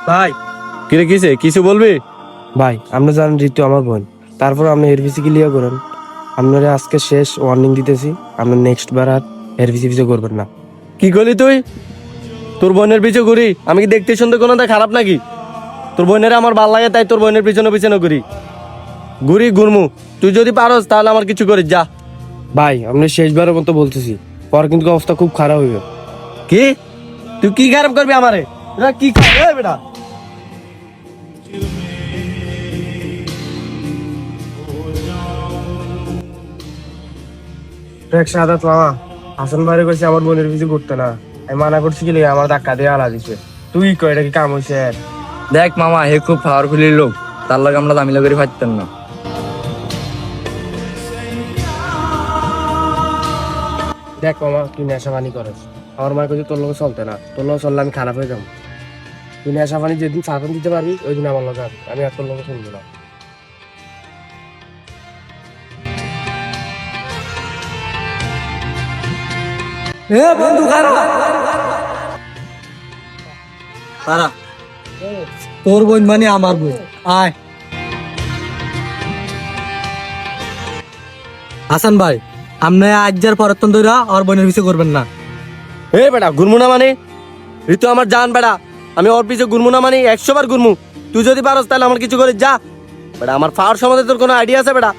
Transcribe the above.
ভাই কিরে কিসে কিছু বলবি? ভাই আপনি জানেন ঋতু আমার বোন, তারপর আপনি হেরভিসি ক্লিয়ার করেন। আপনারা আজকে শেষ ওয়ার্নিং দিতেছি, আপনি নেক্সট বার আর হেরভিসি পিছু করবেন না। কি করলি তুই? তোর বোনের পিছু ঘুরি? আমি কি দেখতে শুনতে কোনোটা খারাপ নাকি? তোর বোনের আমার ভাল লাগে তাই তোর বোনের পিছনে পিছনে ঘুরি ঘুরমু। তুই যদি পারস তাহলে আমার কিছু করিস যা। ভাই আপনি শেষবারের মতো বলতেছি, পর কিন্তু অবস্থা খুব খারাপ হইবে। কি? তুই কি খারাপ করবি আমারে? এরা কি বেটা? সাদাত মামা, হাসান ভাইরে কইছে আমার বোনের পিছু করতে না। আমি মানা করছি কি লাগে, আমার ধাক্কা দিয়ে আলা দিছে। তুই কয় এটা কি কাম হইছে? দেখ মামা, হে খুব পাওয়ারফুলি লোক, তার লাগে আমরা দামিলা করে পারতাম না। দেখ মামা, তুই নেশা পানি করস, আমার মা কইছে তোর লগে চলতে না, তোর লগে চললে আমি খারাপ হয়ে যাবো। তুই নেশা পানি যেদিন সাধন দিতে পারবি ওই দিন আমার লগে আসবি, আমি আর তোর লগে শুনবো না। তারা তোর বোন মানে আমার বোন, আয়। হাসান ভাই, আপনি আজ যার পরতন ধরা আর বোনের পিছিয়ে করবেন না। এ বেটা ঘুরমু না মানে? ঋতু আমার জান বেটা, আমি ওর পিছু ঘুরমু না মানে 100 বার ঘুরমু। তুই যদি পারস তাহলে আমার কিছু করিস যা। বেটা আমার ফাওয়ার সম্বন্ধে তোর কোনো আইডিয়া আছে বেটা?